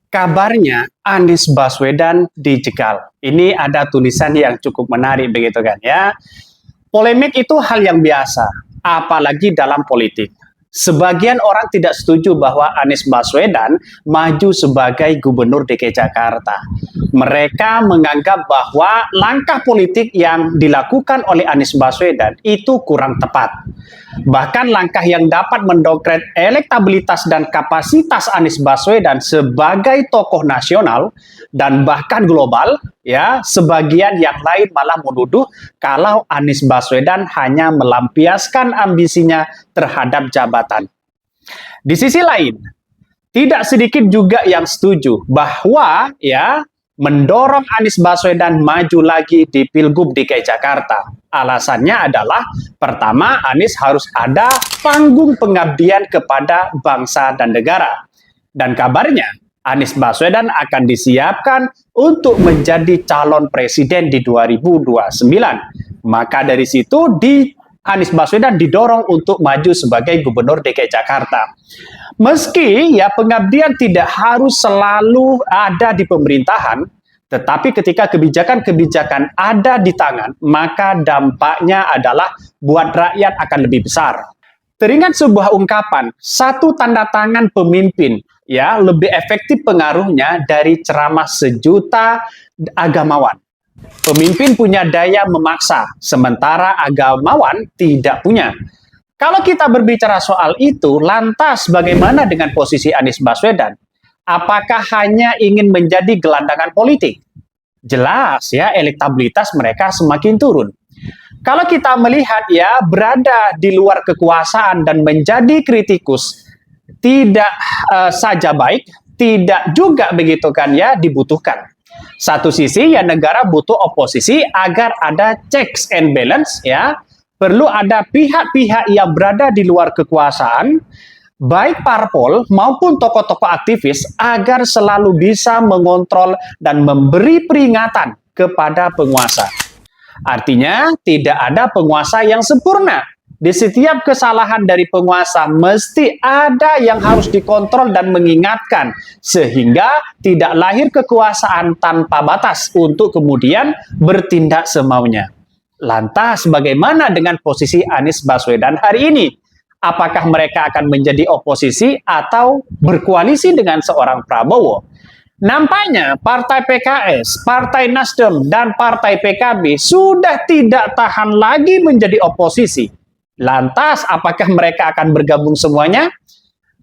Kabarnya Anies Baswedan dijegal. Ini ada tulisan yang cukup menarik begitu kan ya. Polemik itu hal yang biasa, apalagi dalam politik. Sebagian orang tidak setuju bahwa Anies Baswedan maju sebagai gubernur DKI Jakarta. Mereka menganggap bahwa langkah politik yang dilakukan oleh Anies Baswedan itu kurang tepat. Bahkan langkah yang dapat mendongkrak elektabilitas dan kapasitas Anies Baswedan sebagai tokoh nasional dan bahkan global, ya, sebagian yang lain malah menuduh kalau Anies Baswedan hanya melampiaskan ambisinya terhadap jabatan. Di sisi lain, tidak sedikit juga yang setuju bahwa ya mendorong Anies Baswedan maju lagi di Pilgub DKI Jakarta. Alasannya adalah pertama, Anies harus ada panggung pengabdian kepada bangsa dan negara. Dan kabarnya Anies Baswedan akan disiapkan untuk menjadi calon presiden di 2029. Maka dari situ Anies Baswedan didorong untuk maju sebagai gubernur DKI Jakarta. Meski ya pengabdian tidak harus selalu ada di pemerintahan, tetapi ketika kebijakan-kebijakan ada di tangan, maka dampaknya adalah buat rakyat akan lebih besar. Teringat sebuah ungkapan, satu tanda tangan pemimpin ya lebih efektif pengaruhnya dari ceramah sejuta agamawan. Pemimpin punya daya memaksa, sementara agamawan tidak punya. Kalau kita berbicara soal itu, lantas bagaimana dengan posisi Anies Baswedan? Apakah hanya ingin menjadi gelandangan politik? Jelas ya, elektabilitas mereka semakin turun. Kalau kita melihat ya, berada di luar kekuasaan dan menjadi kritikus, tidak saja baik, tidak juga begitu kan ya dibutuhkan. Satu sisi ya negara butuh oposisi agar ada checks and balance ya. Perlu ada pihak-pihak yang berada di luar kekuasaan, baik parpol maupun tokoh-tokoh aktivis agar selalu bisa mengontrol dan memberi peringatan kepada penguasa. Artinya tidak ada penguasa yang sempurna. Di setiap kesalahan dari penguasa mesti ada yang harus dikontrol dan mengingatkan sehingga tidak lahir kekuasaan tanpa batas untuk kemudian bertindak semaunya. Lantas bagaimana dengan posisi Anies Baswedan hari ini? Apakah mereka akan menjadi oposisi atau berkoalisi dengan seorang Prabowo? Nampaknya Partai PKS, Partai Nasdem, dan Partai PKB sudah tidak tahan lagi menjadi oposisi. Lantas apakah mereka akan bergabung semuanya?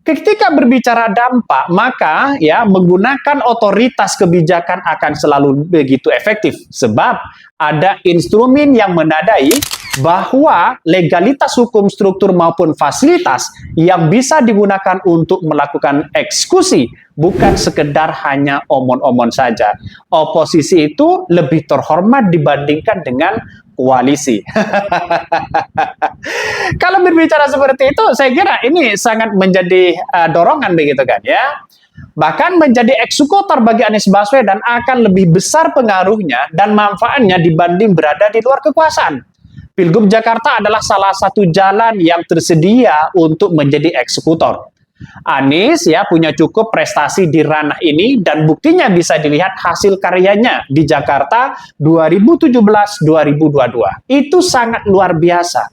Ketika berbicara dampak, maka ya menggunakan otoritas kebijakan akan selalu begitu efektif. Sebab ada instrumen yang menandai bahwa legalitas hukum struktur maupun fasilitas yang bisa digunakan untuk melakukan eksekusi bukan sekedar hanya omon-omon saja. Oposisi itu lebih terhormat dibandingkan dengan koalisi. Kalau berbicara seperti itu, saya kira ini sangat menjadi dorongan begitu kan ya. Bahkan menjadi eksekutor bagi Anies Baswedan akan lebih besar pengaruhnya dan manfaatnya dibanding berada di luar kekuasaan. Pilgub Jakarta adalah salah satu jalan yang tersedia untuk menjadi eksekutor. Anies ya punya cukup prestasi di ranah ini dan buktinya bisa dilihat hasil karyanya di Jakarta 2017-2022. Itu sangat luar biasa.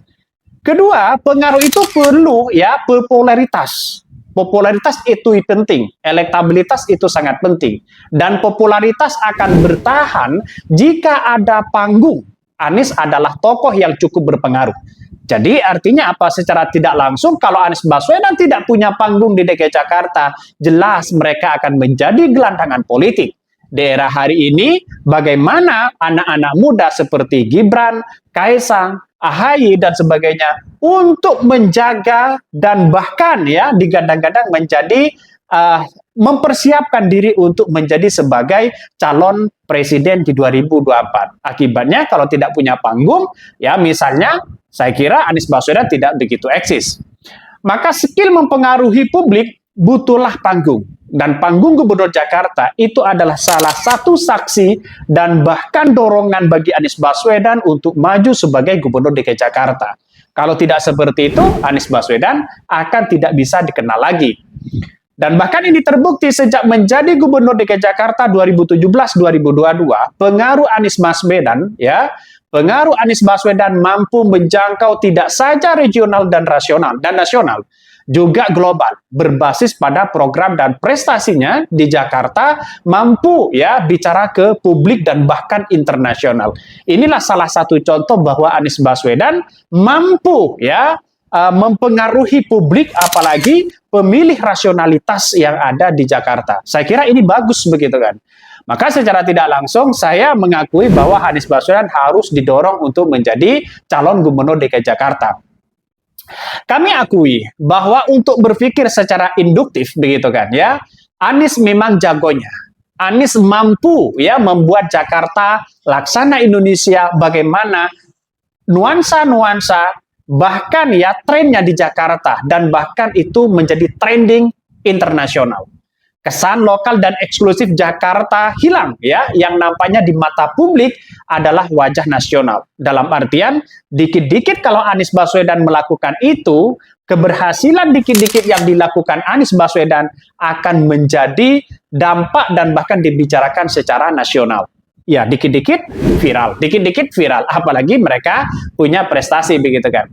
Kedua, pengaruh itu perlu ya popularitas. Popularitas itu penting, elektabilitas itu sangat penting. Dan popularitas akan bertahan jika ada panggung. Anies adalah tokoh yang cukup berpengaruh. Jadi artinya apa? Secara tidak langsung kalau Anies Baswedan tidak punya panggung di DKI Jakarta, jelas mereka akan menjadi gelandangan politik. Di era hari ini, bagaimana anak-anak muda seperti Gibran, Kaisang, AHY dan sebagainya untuk menjaga dan bahkan ya digadang-gadang menjadi mempersiapkan diri untuk menjadi sebagai calon presiden di 2024. Akibatnya kalau tidak punya panggung, ya misalnya saya kira Anies Baswedan tidak begitu eksis. Maka skill mempengaruhi publik butuhlah panggung. Dan panggung Gubernur Jakarta itu adalah salah satu saksi dan bahkan dorongan bagi Anies Baswedan untuk maju sebagai Gubernur DKI Jakarta. Kalau tidak seperti itu, Anies Baswedan akan tidak bisa dikenal lagi. Dan bahkan ini terbukti sejak menjadi Gubernur DKI Jakarta 2017-2022, pengaruh Anies Baswedan, ya, pengaruh Anies Baswedan mampu menjangkau tidak saja regional dan nasional, juga global, berbasis pada program dan prestasinya di Jakarta mampu ya bicara ke publik dan bahkan internasional. Inilah salah satu contoh bahwa Anies Baswedan mampu ya mempengaruhi publik, apalagi pemilih rasionalitas yang ada di Jakarta. Saya kira ini bagus begitu kan. Maka secara tidak langsung saya mengakui bahwa Anies Baswedan harus didorong untuk menjadi calon gubernur DKI Jakarta. Kami akui bahwa untuk berpikir secara induktif begitu kan ya, Anies memang jagonya. Anies mampu ya membuat Jakarta laksana Indonesia, bagaimana nuansa-nuansa bahkan ya trennya di Jakarta dan bahkan itu menjadi trending internasional. Kesan lokal dan eksklusif Jakarta hilang ya, yang nampaknya di mata publik adalah wajah nasional. Dalam artian dikit-dikit kalau Anies Baswedan melakukan itu, keberhasilan dikit-dikit yang dilakukan Anies Baswedan akan menjadi dampak dan bahkan dibicarakan secara nasional. Ya, dikit-dikit viral, apalagi mereka punya prestasi begitu kan.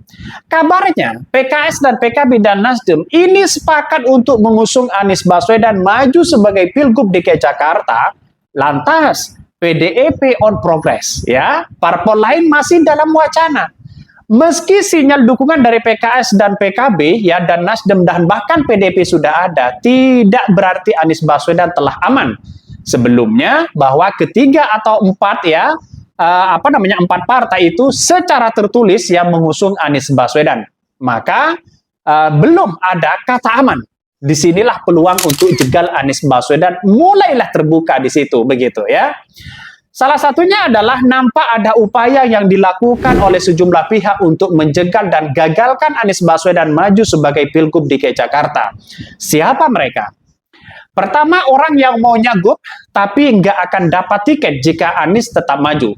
Kabarnya PKS dan PKB dan Nasdem ini sepakat untuk mengusung Anies Baswedan maju sebagai Pilgub DKI Jakarta, lantas PDIP on progress ya, parpol lain masih dalam wacana. Meski sinyal dukungan dari PKS dan PKB ya dan Nasdem dan bahkan PDIP sudah ada, tidak berarti Anies Baswedan telah aman. Sebelumnya bahwa ketiga atau empat ya empat partai itu secara tertulis yang mengusung Anies Baswedan. Maka belum ada kata aman. Disinilah peluang untuk jegal Anies Baswedan mulailah terbuka di situ begitu ya. Salah satunya adalah nampak ada upaya yang dilakukan oleh sejumlah pihak untuk menjegal dan gagalkan Anies Baswedan maju sebagai Pilgub DKI Jakarta. Siapa mereka? Pertama, orang yang mau nyagup tapi nggak akan dapat tiket jika Anies tetap maju.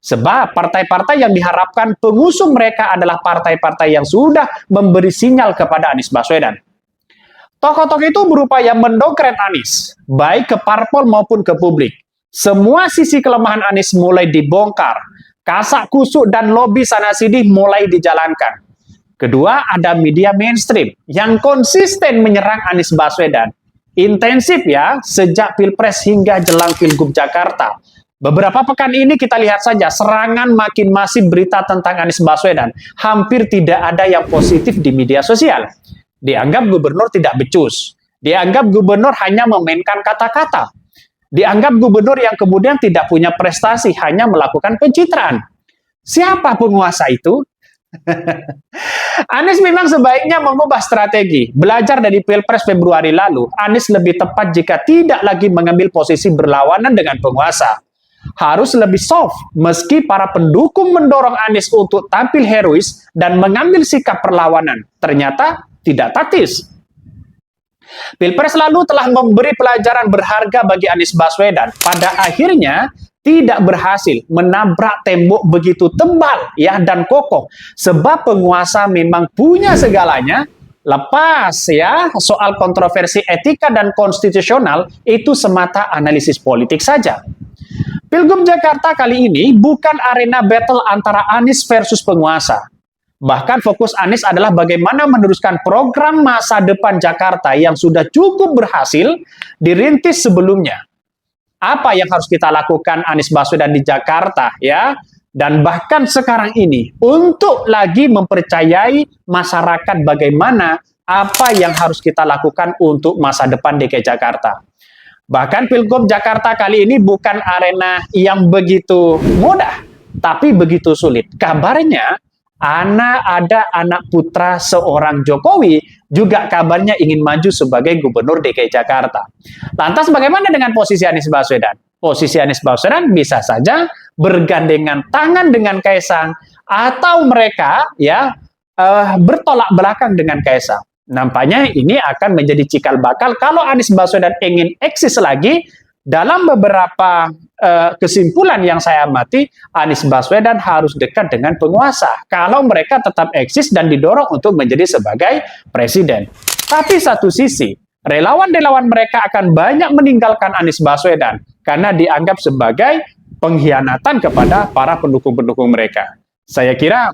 Sebab partai-partai yang diharapkan pengusung mereka adalah partai-partai yang sudah memberi sinyal kepada Anies Baswedan. Tokoh-tokoh itu berupaya mendongkrak Anies, baik ke parpol maupun ke publik. Semua sisi kelemahan Anies mulai dibongkar, kasak kusuk dan lobi sana-sini mulai dijalankan. Kedua, ada media mainstream yang konsisten menyerang Anies Baswedan. Intensif ya, sejak Pilpres hingga jelang Pilgub Jakarta. Beberapa pekan ini kita lihat saja serangan makin masif berita tentang Anies Baswedan. Hampir tidak ada yang positif di media sosial. Dianggap gubernur tidak becus. Dianggap gubernur hanya memainkan kata-kata. Dianggap gubernur yang kemudian tidak punya prestasi, hanya melakukan pencitraan. Siapa penguasa itu? Anies memang sebaiknya mengubah strategi. Belajar dari Pilpres Februari lalu, Anies lebih tepat jika tidak lagi mengambil posisi berlawanan dengan penguasa. Harus lebih soft, meski para pendukung mendorong Anies untuk tampil herois dan mengambil sikap perlawanan. Ternyata tidak taktis. Pilpres lalu telah memberi pelajaran berharga bagi Anies Baswedan. Pada akhirnya, tidak berhasil menabrak tembok begitu tebal ya dan kokoh, sebab penguasa memang punya segalanya. Lepas ya soal kontroversi etika dan konstitusional itu semata analisis politik saja. Pilgub Jakarta kali ini bukan arena battle antara Anies versus penguasa. Bahkan fokus Anies adalah bagaimana meneruskan program masa depan Jakarta yang sudah cukup berhasil dirintis sebelumnya. Apa yang harus kita lakukan Anies Baswedan di Jakarta ya, dan bahkan sekarang ini untuk lagi mempercayai masyarakat bagaimana apa yang harus kita lakukan untuk masa depan DKI Jakarta. Bahkan Pilgub Jakarta kali ini bukan arena yang begitu mudah, tapi begitu sulit. Kabarnya ada anak putra seorang Jokowi juga kabarnya ingin maju sebagai gubernur DKI Jakarta. Lantas bagaimana dengan posisi Anies Baswedan? Posisi Anies Baswedan bisa saja bergandengan tangan dengan Kaisang atau mereka ya bertolak belakang dengan Kaisang. Nampaknya ini akan menjadi cikal bakal kalau Anies Baswedan ingin eksis lagi. Dalam beberapa kesimpulan yang saya amati, Anies Baswedan harus dekat dengan penguasa kalau mereka tetap eksis dan didorong untuk menjadi sebagai presiden. Tapi satu sisi, relawan-relawan mereka akan banyak meninggalkan Anies Baswedan karena dianggap sebagai pengkhianatan kepada para pendukung-pendukung mereka. Saya kira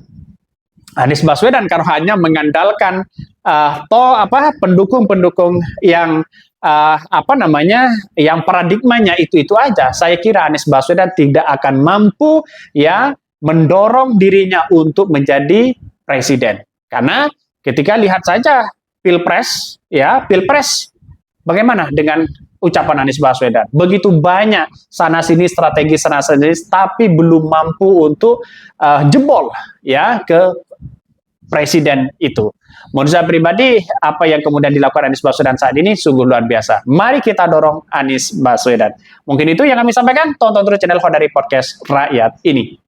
Anies Baswedan kalau hanya mengandalkan pendukung-pendukung yang yang paradigmanya itu aja, saya kira Anies Baswedan tidak akan mampu ya mendorong dirinya untuk menjadi presiden. Karena ketika lihat saja pilpres bagaimana dengan ucapan Anies Baswedan? Begitu banyak sana sini strategi sana sini, tapi belum mampu untuk jebol ya ke presiden itu. Menurut saya pribadi, apa yang kemudian dilakukan Anies Baswedan saat ini sungguh luar biasa. Mari kita dorong Anies Baswedan. Mungkin itu yang kami sampaikan. Tonton terus channel Khodari Podcast Rakyat ini.